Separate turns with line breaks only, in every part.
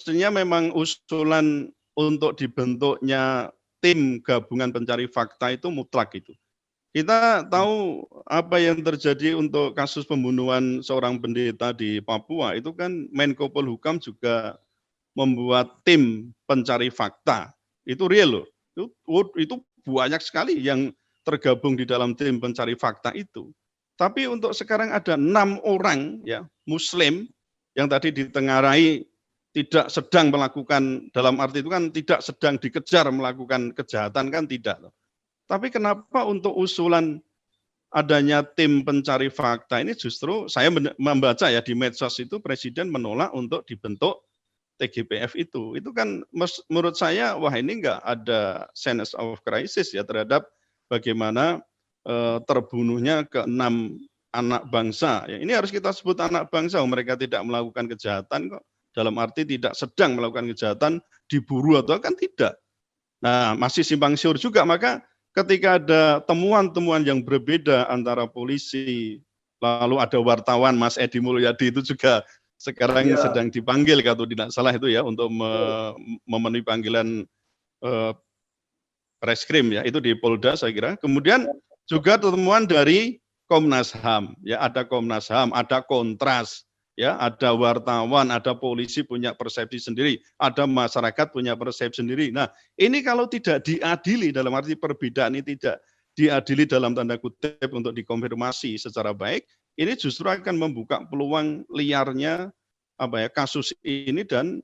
mestinya memang usulan untuk dibentuknya tim gabungan pencari fakta itu mutlak itu. Kita tahu apa yang terjadi untuk kasus pembunuhan seorang pendeta di Papua, itu kan Menko Polhukam juga membuat tim pencari fakta. Itu real loh. Itu banyak sekali yang tergabung di dalam tim pencari fakta itu. Tapi untuk sekarang ada 6 orang ya Muslim yang tadi ditengarai tidak sedang melakukan, dalam arti itu kan tidak sedang dikejar melakukan kejahatan kan tidak. Tapi kenapa untuk usulan adanya tim pencari fakta ini justru saya membaca ya di medsos itu Presiden menolak untuk dibentuk TGPF itu. Itu kan menurut saya wah ini enggak ada sense of crisis ya terhadap bagaimana terbunuhnya ke-6 anak bangsa. Ya, ini harus kita sebut anak bangsa, mereka tidak melakukan kejahatan kok. Dalam arti tidak sedang melakukan kejahatan, diburu atau kan tidak. Nah, masih simpang siur juga, maka ketika ada temuan-temuan yang berbeda antara polisi, lalu ada wartawan Mas Edi Mulyadi itu juga sekarang sedang dipanggil kalau tidak salah itu ya untuk memenuhi panggilan reskrim ya, itu di Polda saya kira. Kemudian juga temuan dari Komnas HAM, ya ada Komnas HAM, ada Kontras, ya ada wartawan, ada polisi punya persepsi sendiri, ada masyarakat punya persepsi sendiri. Nah, ini kalau tidak diadili dalam arti perbedaan ini tidak diadili dalam tanda kutip untuk dikonfirmasi secara baik, ini justru akan membuka peluang liarnya kasus ini dan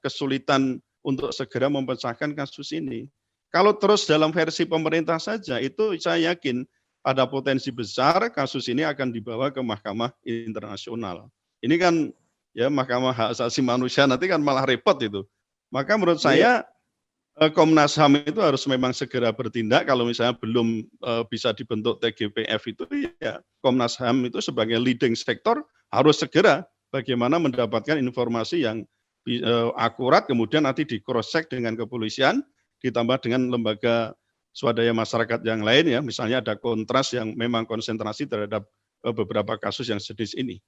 kesulitan untuk segera memecahkan kasus ini. Kalau terus dalam versi pemerintah saja, itu saya yakin ada potensi besar kasus ini akan dibawa ke Mahkamah Internasional. Ini kan ya Mahkamah Hak Asasi Manusia nanti kan malah repot itu. Maka menurut saya Komnas HAM itu harus memang segera bertindak kalau misalnya belum bisa dibentuk TGPF itu ya Komnas HAM itu sebagai leading sektor harus segera bagaimana mendapatkan informasi yang akurat kemudian nanti di cross check dengan kepolisian ditambah dengan lembaga swadaya masyarakat yang lain ya, misalnya ada Kontras yang memang konsentrasi terhadap beberapa kasus yang sedis ini.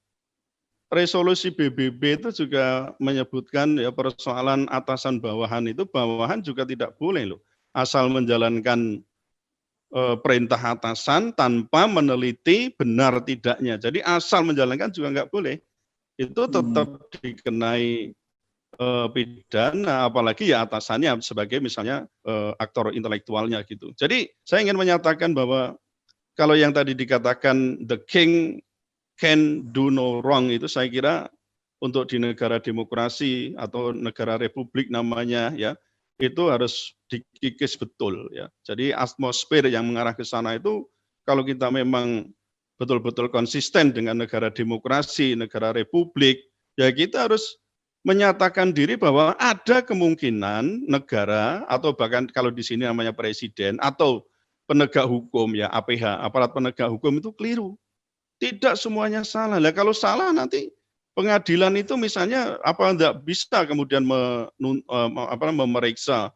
Resolusi PBB itu juga menyebutkan ya persoalan atasan bawahan itu bawahan juga tidak boleh loh, asal menjalankan perintah atasan tanpa meneliti benar tidaknya. Jadi asal menjalankan juga nggak boleh, itu tetap dikenai pidana, apalagi ya atasannya sebagai misalnya aktor intelektualnya gitu. Jadi saya ingin menyatakan bahwa kalau yang tadi dikatakan the king can do no wrong itu saya kira untuk di negara demokrasi atau negara republik namanya ya itu harus dikikis betul ya. Jadi atmosfer yang mengarah ke sana itu kalau kita memang betul-betul konsisten dengan negara demokrasi, negara republik, ya kita harus menyatakan diri bahwa ada kemungkinan negara atau bahkan kalau di sini namanya presiden atau penegak hukum ya APH, aparat penegak hukum itu keliru. Tidak semuanya salah. Lah kalau salah nanti pengadilan itu misalnya apa enggak bisa kemudian memeriksa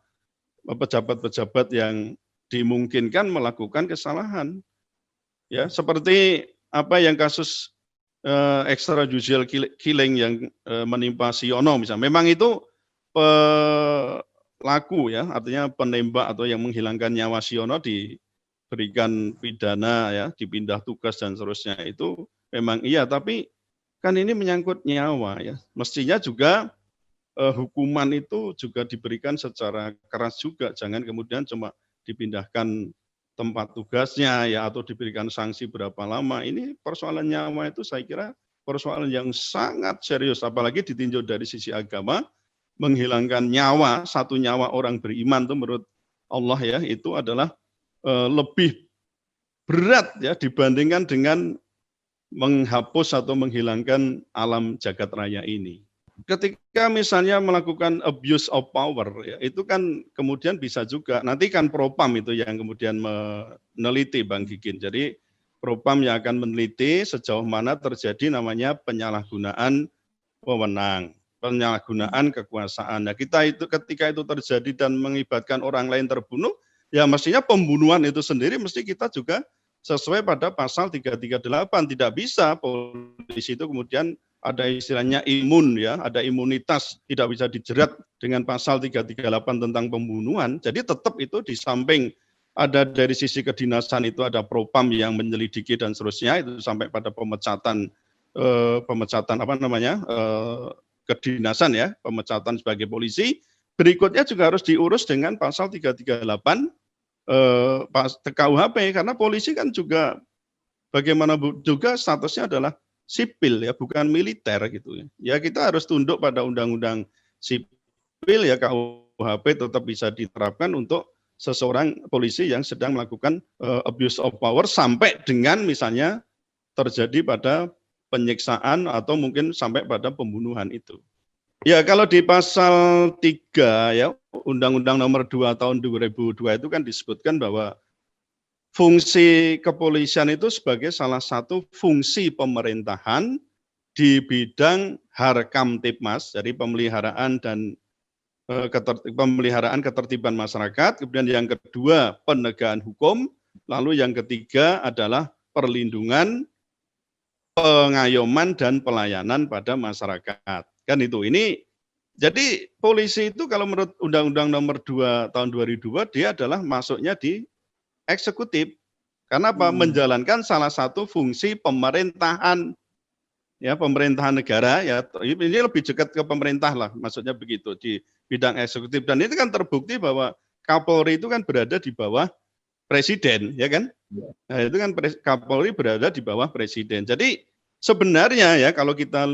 pejabat-pejabat yang dimungkinkan melakukan kesalahan. Ya, seperti apa yang kasus extrajudicial killing yang menimpa Siono misalnya. Memang itu pelaku ya, artinya penembak atau yang menghilangkan nyawa Siono diberikan pidana ya, dipindah tugas dan seterusnya itu memang iya, tapi kan ini menyangkut nyawa ya. Mestinya juga hukuman itu juga diberikan secara keras juga, jangan kemudian cuma dipindahkan tempat tugasnya ya atau diberikan sanksi berapa lama. Ini persoalan nyawa itu saya kira persoalan yang sangat serius, apalagi ditinjau dari sisi agama, menghilangkan nyawa, satu nyawa orang beriman itu menurut Allah ya itu adalah lebih berat ya dibandingkan dengan menghapus atau menghilangkan alam jagat raya ini. Ketika misalnya melakukan abuse of power, ya, itu kan kemudian bisa juga, nanti kan Propam itu yang kemudian meneliti Bang Gigin. Jadi Propam yang akan meneliti sejauh mana terjadi namanya penyalahgunaan wewenang, penyalahgunaan kekuasaan. Nah kita itu ketika itu terjadi dan mengibatkan orang lain terbunuh, ya mestinya pembunuhan itu sendiri mesti kita juga sesuai pada pasal 338. Tidak bisa polisi itu kemudian ada istilahnya imun ya, ada imunitas, tidak bisa dijerat dengan pasal 338 tentang pembunuhan. Jadi tetap itu di samping ada dari sisi kedinasan itu ada propam yang menyelidiki dan seterusnya, itu sampai pada pemecatan kedinasan ya, pemecatan sebagai polisi. Berikutnya juga harus diurus dengan pasal 338 KUHP, karena polisi kan juga bagaimana juga statusnya adalah sipil ya, bukan militer gitu ya. Ya kita harus tunduk pada undang-undang sipil ya, KUHP tetap bisa diterapkan untuk seseorang polisi yang sedang melakukan abuse of power sampai dengan misalnya terjadi pada penyiksaan atau mungkin sampai pada pembunuhan itu. Ya, kalau di pasal 3 ya, Undang-Undang Nomor 2 Tahun 2002 itu kan disebutkan bahwa fungsi kepolisian itu sebagai salah satu fungsi pemerintahan di bidang Harkamtipmas, jadi pemeliharaan dan pemeliharaan ketertiban masyarakat, kemudian yang kedua penegakan hukum, lalu yang ketiga adalah perlindungan, pengayoman dan pelayanan pada masyarakat. Kan itu. Ini jadi polisi itu kalau menurut Undang-Undang Nomor 2 Tahun 2002 dia adalah masuknya di eksekutif. Karena apa? Menjalankan salah satu fungsi pemerintahan. Ya, pemerintahan negara ya, ini lebih dekat ke pemerintah lah, maksudnya begitu di bidang eksekutif. Dan ini kan terbukti bahwa Kapolri itu kan berada di bawah presiden, ya kan? Nah, itu kan Kapolri berada di bawah presiden. Jadi sebenarnya ya kalau kita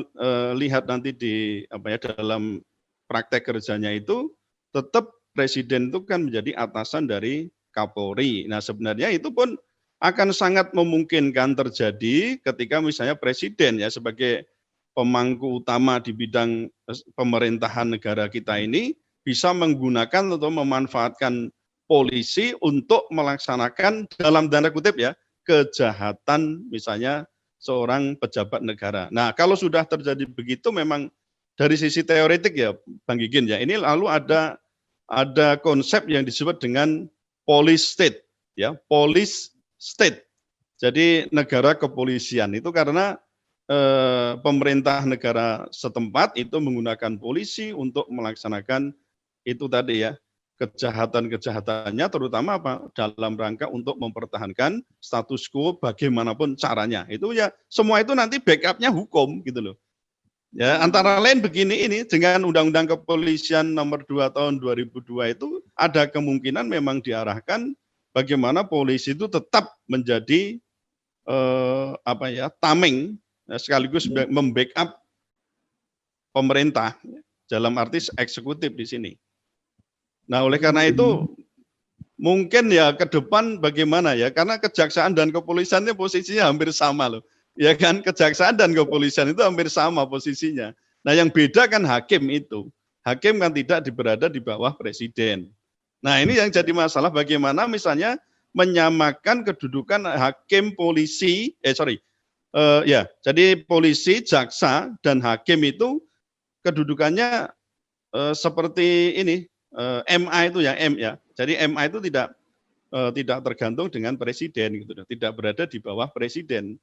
lihat nanti di dalam praktek kerjanya itu tetap presiden itu kan menjadi atasan dari Kapolri. Nah, sebenarnya itu pun akan sangat memungkinkan terjadi ketika misalnya presiden ya sebagai pemangku utama di bidang pemerintahan negara kita ini bisa menggunakan atau memanfaatkan polisi untuk melaksanakan dalam tanda kutip ya kejahatan misalnya seorang pejabat negara. Nah, kalau sudah terjadi begitu memang dari sisi teoretik ya Bang Gigin ya, ini lalu ada konsep yang disebut dengan police state ya, police state. Jadi negara kepolisian itu karena pemerintah negara setempat itu menggunakan polisi untuk melaksanakan itu tadi ya, kejahatan-kejahatannya terutama apa? Dalam rangka untuk mempertahankan status quo bagaimanapun caranya. Itu ya semua itu nanti backupnya hukum gitu loh. Ya, antara lain begini ini dengan Undang-Undang Kepolisian Nomor 2 Tahun 2002 itu ada kemungkinan memang diarahkan bagaimana polisi itu tetap menjadi tameng sekaligus membackup pemerintah dalam arti eksekutif di sini. Nah, oleh karena itu mungkin ya ke depan bagaimana ya, karena kejaksaan dan kepolisiannya posisinya hampir sama loh. Ya kan, kejaksaan dan kepolisian itu hampir sama posisinya. Nah, yang beda kan hakim itu. Hakim kan tidak berada di bawah presiden. Nah, ini yang jadi masalah bagaimana misalnya menyamakan kedudukan hakim polisi, jadi polisi, jaksa, dan hakim itu kedudukannya seperti ini, MA itu ya, M ya. Jadi MA itu tidak tergantung dengan presiden gitu, tidak berada di bawah presiden.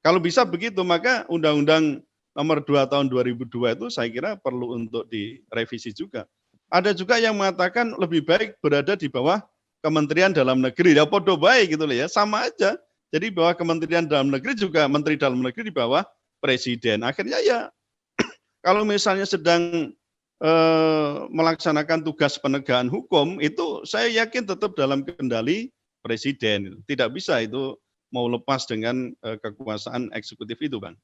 Kalau bisa begitu, maka Undang-Undang Nomor 2 Tahun 2002 itu saya kira perlu untuk direvisi juga. Ada juga yang mengatakan lebih baik berada di bawah Kementerian Dalam Negeri. Ya podo baik gitu loh ya, sama aja. Jadi bahwa Kementerian Dalam Negeri juga Menteri Dalam Negeri di bawah presiden. Akhirnya ya kalau misalnya sedang melaksanakan tugas penegakan hukum itu saya yakin tetap dalam kendali presiden. Tidak bisa itu mau lepas dengan kekuasaan eksekutif itu, Bang.